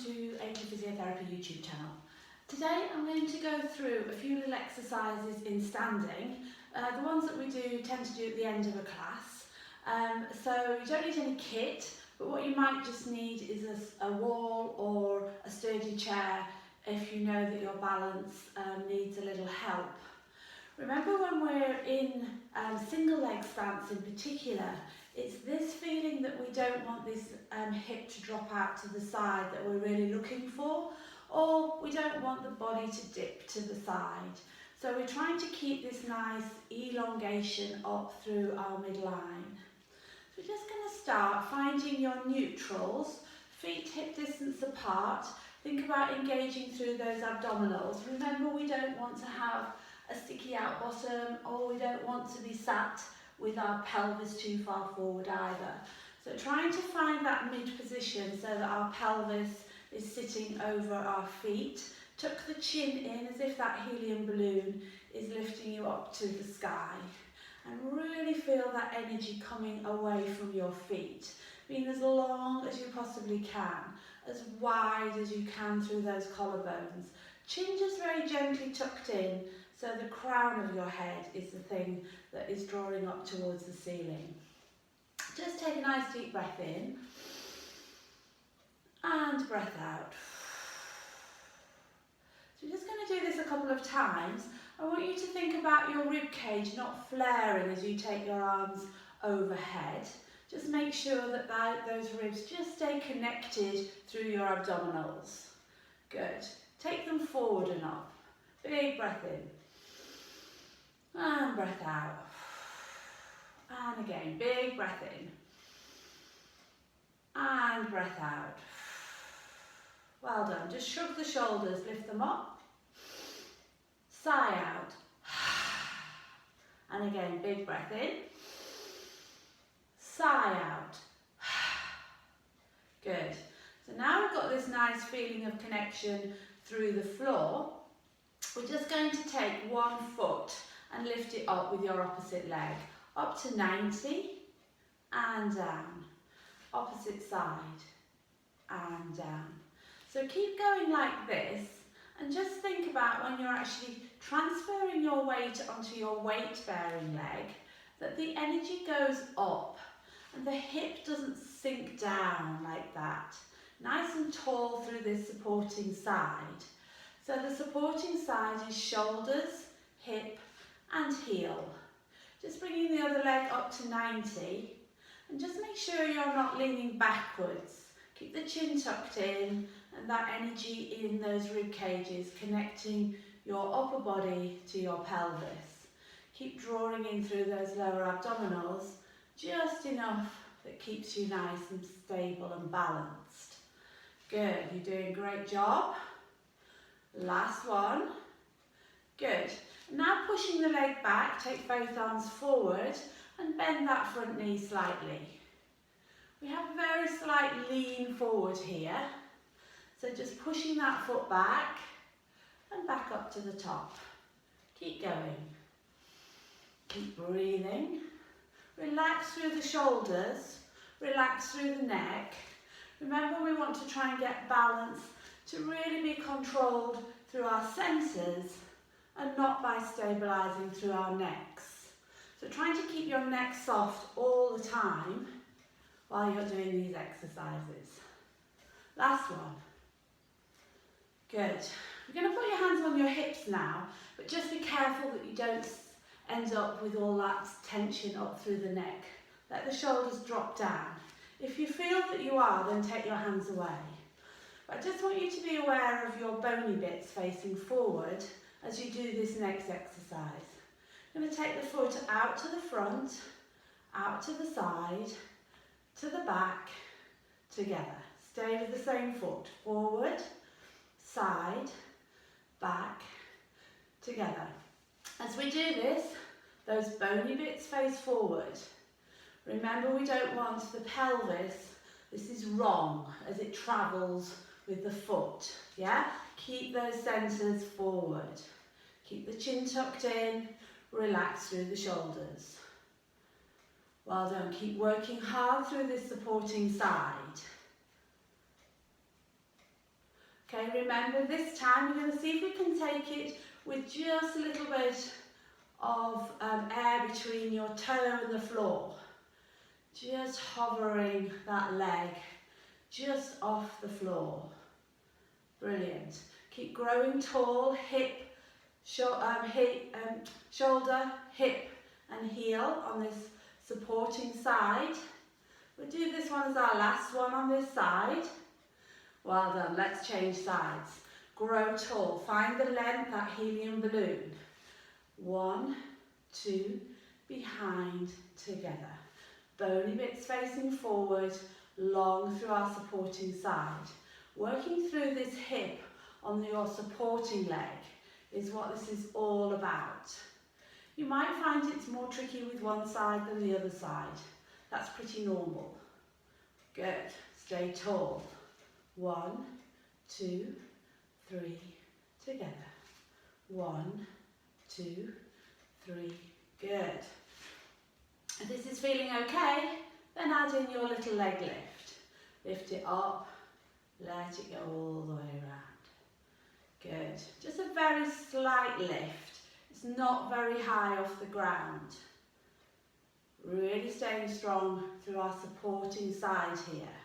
to a Physiotherapy YouTube channel. Today I'm going to go through a few little exercises in standing, the ones that we tend to do at the end of a class. So you don't need any kit, but what you might just need is a wall or a sturdy chair if you know that your balance needs a little help. Remember, when we're in single leg stance in particular, it's this feeling that we don't want this hip to drop out to the side that we're really looking for, or we don't want the body to dip to the side. So we're trying to keep this nice elongation up through our midline. So we're just going to start finding your neutrals, feet hip distance apart. Think about engaging through those abdominals. Remember, we don't want to have a sticky out bottom, or we don't want to be sat with our pelvis too far forward either. So trying to find that mid position so that our pelvis is sitting over our feet. Tuck the chin in as if that helium balloon is lifting you up to the sky. And really feel that energy coming away from your feet. Being as long as you possibly can, as wide as you can through those collarbones. Chin just very gently tucked in, so the crown of your head is the thing that is drawing up towards the ceiling. Just take a nice deep breath in and breath out. So we're just going to do this a couple of times. I want you to think about your rib cage not flaring as you take your arms overhead. Just make sure that those ribs just stay connected through your abdominals. Good. Take them forward and up. Big breath in. And breath out. And again, big breath in. And breath out. Well done. Just shrug the shoulders, lift them up. Sigh out. And again, big breath in. Sigh out. Good. So now we've got this nice feeling of connection through the floor. We're just going to take one foot and lift it up with your opposite leg. Up to 90 and down. Opposite side and down. So keep going like this, and just think about when you're actually transferring your weight onto your weight-bearing leg, that the energy goes up and the hip doesn't sink down like that. Nice and tall through this supporting side. So the supporting side is shoulders, hip and heel. Just bringing the other leg up to 90, and just make sure you're not leaning backwards. Keep the chin tucked in and that energy in those rib cages connecting your upper body to your pelvis. Keep drawing in through those lower abdominals, just enough that keeps you nice and stable and balanced. Good, you're doing a great job. Last one. Good. Now pushing the leg back, take both arms forward and bend that front knee slightly. We have a very slight lean forward here. So just pushing that foot back and back up to the top. Keep going. Keep breathing. Relax through the shoulders, relax through the neck. Remember, we want to try and get balance to really be controlled through our centres and not by stabilising through our necks. So trying to keep your neck soft all the time while you're doing these exercises. Last one. Good. You're going to put your hands on your hips now, but just be careful that you don't end up with all that tension up through the neck. Let the shoulders drop down. If you feel that you are, then take your hands away. But I just want you to be aware of your bony bits facing forward as you do this next exercise. I'm going to take the foot out to the front, out to the side, to the back, together. Stay with the same foot. Forward, side, back, together. As we do this, those bony bits face forward. Remember, we don't want the pelvis, this is wrong, as it travels with the foot, yeah? Keep those centres forward. Keep the chin tucked in, relax through the shoulders. Well done, keep working hard through this supporting side. Okay, remember this time we're going to see if we can take it with just a little bit of air between your toe and the floor. Just hovering that leg just off the floor. Brilliant. Keep growing tall, shoulder, hip and heel on this supporting side. We'll do this one as our last one on this side. Well done, let's change sides. Grow tall, find the length, that helium balloon. 1, 2, behind, together. Bony bits facing forward, long through our supporting side. Working through this hip on your supporting leg is what this is all about. You might find it's more tricky with one side than the other side. That's pretty normal. Good. Stay tall. 1, 2, 3, together. 1, 2, 3, good. If this is feeling okay, then add in your little leg lift. Lift it up, let it go all the way around. Good. Just a very slight lift. It's not very high off the ground. Really staying strong through our supporting side here.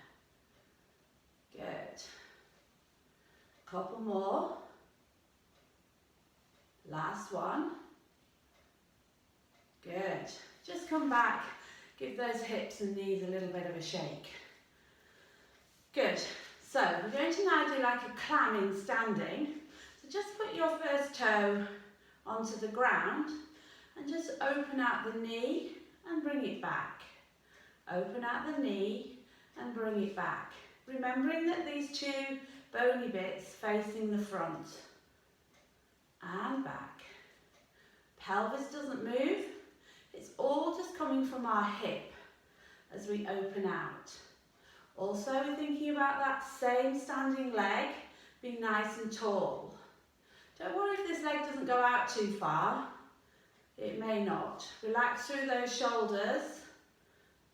Good. Couple more. Last one. Good. Just come back. Give those hips and knees a little bit of a shake. Good. So we're going to now do like a clam in standing. So just put your first toe onto the ground and just open out the knee and bring it back. Open out the knee and bring it back. Remembering that these two bony bits facing the front and back. Pelvis doesn't move. It's all just coming from our hip as we open out. Also, we're thinking about that same standing leg being nice and tall. Don't worry if this leg doesn't go out too far. It may not. Relax through those shoulders.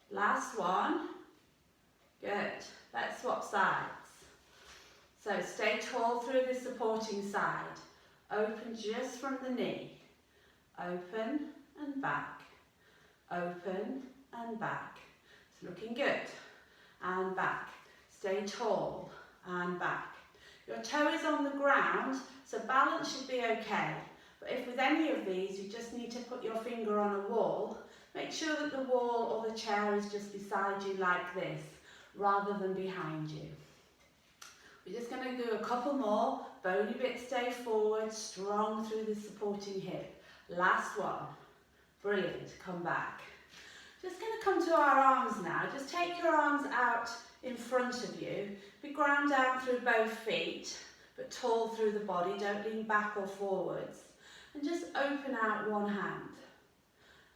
Last one. Good. Let's swap sides. So stay tall through the supporting side. Open just from the knee. Open and back. Open and back. It's looking good. And back. Stay tall and back. Your toe is on the ground, so balance should be okay. But if with any of these you just need to put your finger on a wall, make sure that the wall or the chair is just beside you like this, rather than behind you. We're just going to do a couple more. Bony bit stay forward, strong through the supporting hip. Last one. Brilliant. Come back. Just going to come to our arms now. Just take your arms out in front of you. Be ground down through both feet, but tall through the body. Don't lean back or forwards. And just open out one hand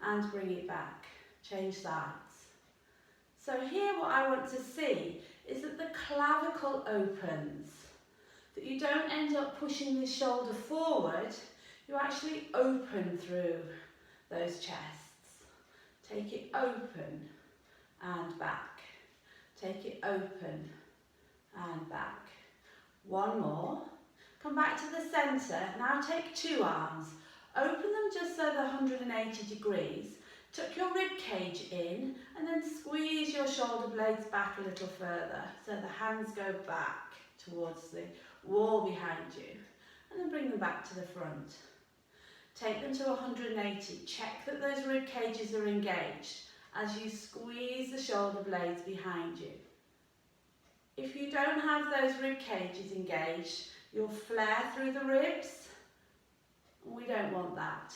and bring it back. Change sides. So here what I want to see is that the clavicle opens. That you don't end up pushing the shoulder forward. You actually open through those chests. Take it open and back. Take it open and back. One more. Come back to the centre. Now take two arms. Open them just so they're 180 degrees. Tuck your rib cage in and then squeeze your shoulder blades back a little further so the hands go back towards the wall behind you. And then bring them back to the front. Take them to 180. Check that those rib cages are engaged as you squeeze the shoulder blades behind you. If you don't have those rib cages engaged, you'll flare through the ribs. We don't want that.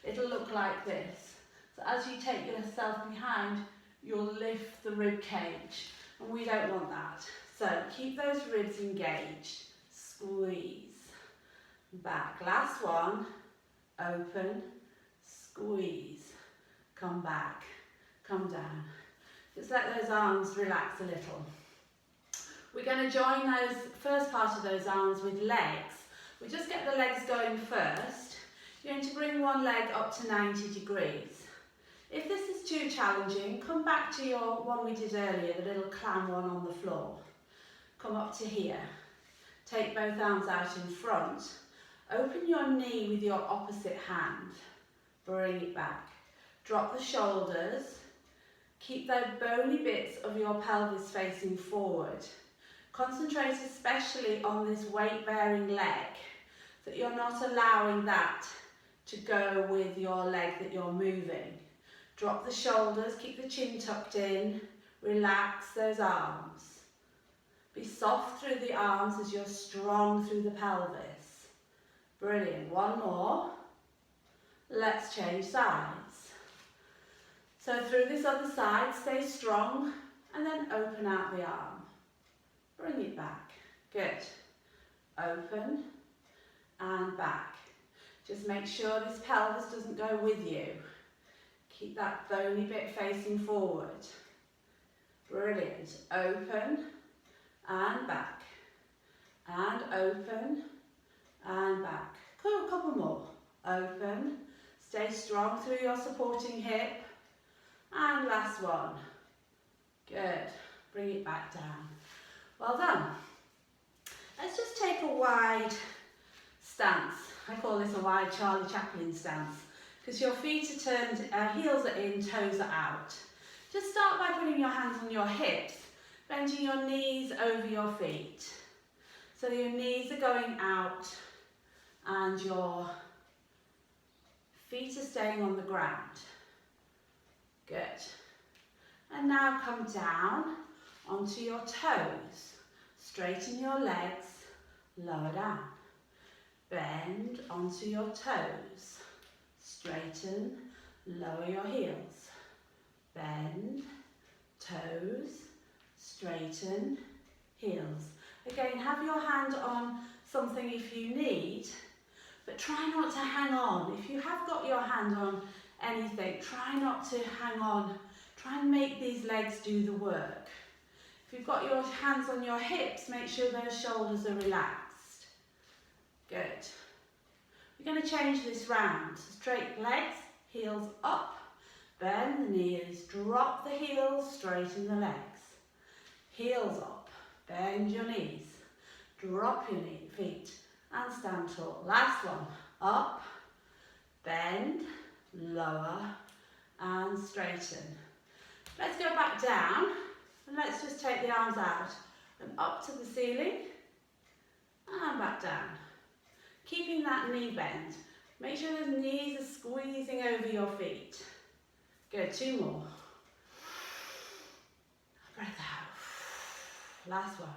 It'll look like this. So as you take yourself behind, you'll lift the rib cage. And we don't want that. So keep those ribs engaged. Squeeze. Back. Last one. Open. Squeeze. Come back. Come down. Just let those arms relax a little. We're going to join those first part of those arms with legs. We just get the legs going first. You're going to bring one leg up to 90 degrees. If this is too challenging, come back to your one we did earlier, the little clam one on the floor. Come up to here. Take both arms out in front. Open your knee with your opposite hand. Bring it back. Drop the shoulders. Keep those bony bits of your pelvis facing forward. Concentrate especially on this weight-bearing leg, that you're not allowing that to go with your leg that you're moving. Drop the shoulders, keep the chin tucked in, relax those arms. Be soft through the arms as you're strong through the pelvis. Brilliant, one more. Let's change sides. So through this other side, stay strong and then open out the arm. Bring it back, good. Open and back. Just make sure this pelvis doesn't go with you. Keep that bony bit facing forward. Brilliant. Open and back. And open and back. Cool, a couple more. Open. Stay strong through your supporting hip. And last one. Good. Bring it back down. Well done. Let's just take a wide stance. I call this a wide Charlie Chaplin stance, because your feet are turned, heels are in, toes are out. Just start by putting your hands on your hips, bending your knees over your feet. So your knees are going out and your feet are staying on the ground. Good. And now come down onto your toes. Straighten your legs, lower down. Bend onto your toes. Straighten, lower your heels. Bend, toes, straighten, heels. Again, have your hand on something if you need, but try not to hang on. If you have got your hand on anything, try not to hang on. Try and make these legs do the work. If you've got your hands on your hips, make sure those shoulders are relaxed. Good. We're going to change this round. Straight legs, heels up, bend the knees, drop the heels, straighten the legs. Heels up, bend your knees, drop your feet and stand tall. Last one, up, bend, lower and straighten. Let's go back down and let's just take the arms out and up to the ceiling and back down. Keeping that knee bend. Make sure those knees are squeezing over your feet. Good, two more. Breath out. Last one.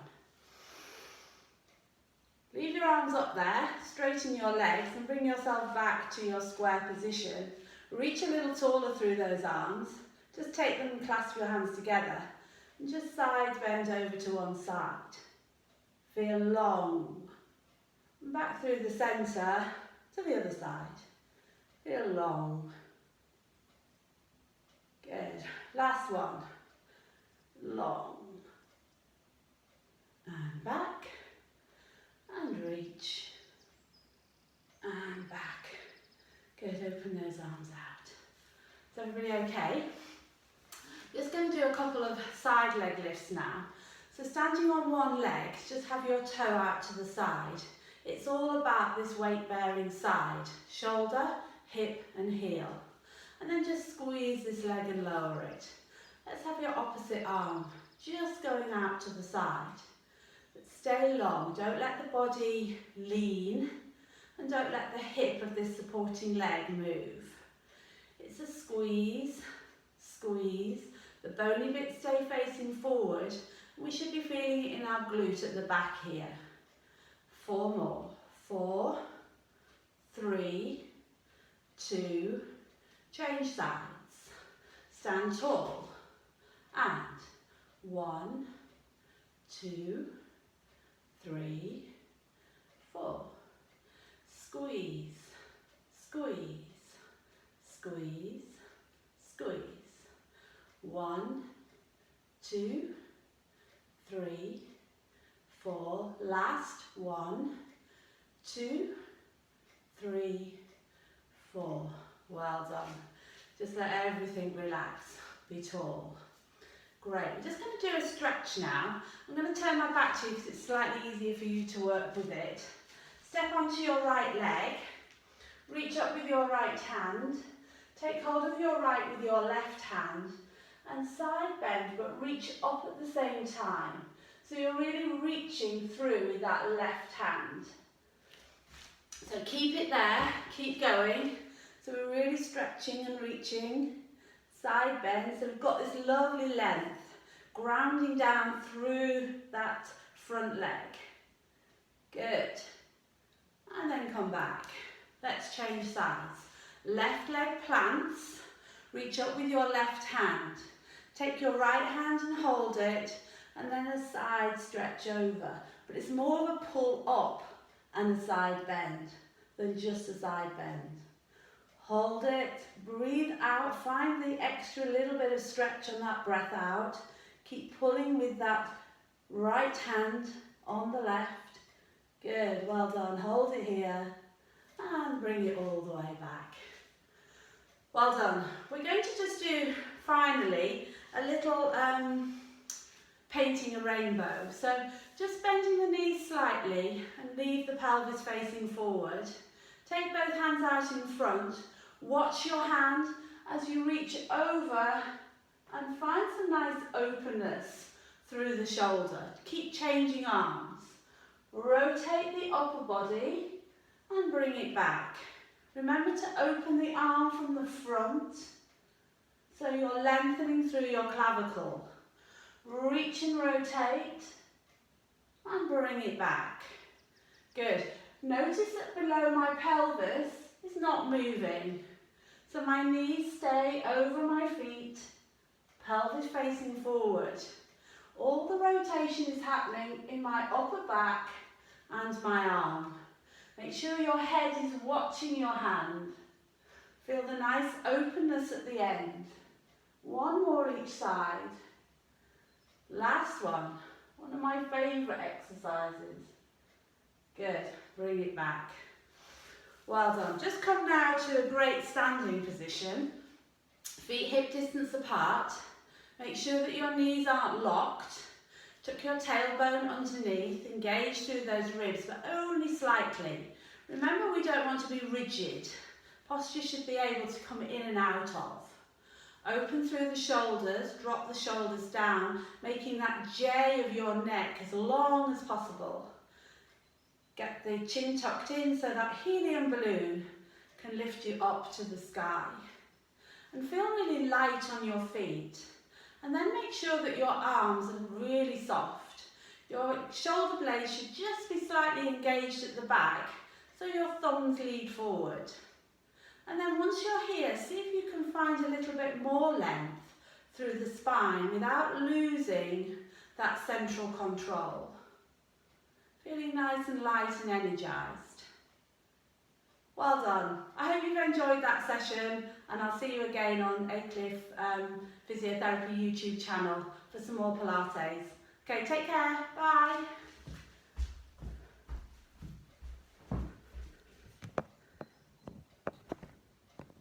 Leave your arms up there, straighten your legs and bring yourself back to your square position. Reach a little taller through those arms. Just take them and clasp your hands together and just side bend over to one side. Feel long. And back through the centre to the other side. Feel long. Good. Last one. Long. And back. And reach. And back. Good. Open those arms out. Is everybody okay? Just going to do a couple of side leg lifts now. So standing on one leg, just have your toe out to the side. It's all about this weight bearing side, shoulder, hip and heel. And then just squeeze this leg and lower it. Let's have your opposite arm just going out to the side. But stay long, don't let the body lean and don't let the hip of this supporting leg move. It's a squeeze, squeeze. The bony bits stay facing forward. We should be feeling it in our glute at the back here. 4 more. 4, 3, 2, change sides. Stand tall. And 1, 2, 3, 4. Squeeze, squeeze, squeeze, squeeze. 1, 2, 3, 4. Last. 1, 2, 3, 4. Well done. Just let everything relax. Be tall. Great. We're just going to do a stretch now. I'm going to turn my back to you because it's slightly easier for you to work with it. Step onto your right leg. Reach up with your right hand. Take hold of your right with your left hand. And side bend, but reach up at the same time. So you're really reaching through with that left hand. So keep it there, keep going. So we're really stretching and reaching. Side bend, so we've got this lovely length, grounding down through that front leg. Good. And then come back. Let's change sides. Left leg plants, reach up with your left hand. Take your right hand and hold it, and then a side stretch over. But it's more of a pull up and a side bend than just a side bend. Hold it, breathe out, find the extra little bit of stretch on that breath out. Keep pulling with that right hand on the left. Good, well done. Hold it here and bring it all the way back. Well done. We're going to just do, finally, a little painting a rainbow. So just bending the knees slightly and leave the pelvis facing forward. Take both hands out in front. Watch your hand as you reach over and find some nice openness through the shoulder. Keep changing arms. Rotate the upper body and bring it back. Remember to open the arm from the front, so you're lengthening through your clavicle. Reach and rotate and bring it back. Good. Notice that below my pelvis is not moving. So my knees stay over my feet, pelvis facing forward. All the rotation is happening in my upper back and my arm. Make sure your head is watching your hand. Feel the nice openness at the end. One more each side. Last one of my favourite exercises. Good, bring it back. Well done. Just come now to a great standing position. Feet hip distance apart. Make sure that your knees aren't locked. Tuck your tailbone underneath. Engage through those ribs, but only slightly. Remember, we don't want to be rigid. Posture should be able to come in and out of. Open through the shoulders, drop the shoulders down, making that J of your neck as long as possible. Get the chin tucked in so that helium balloon can lift you up to the sky. And feel really light on your feet. And then make sure that your arms are really soft. Your shoulder blades should just be slightly engaged at the back, so your thumbs lead forward. And then once you're here, see if you can find a little bit more length through the spine without losing that central control. Feeling nice and light and energised. Well done. I hope you've enjoyed that session, and I'll see you again on Cliff Physiotherapy YouTube channel for some more Pilates. Okay, take care. Bye.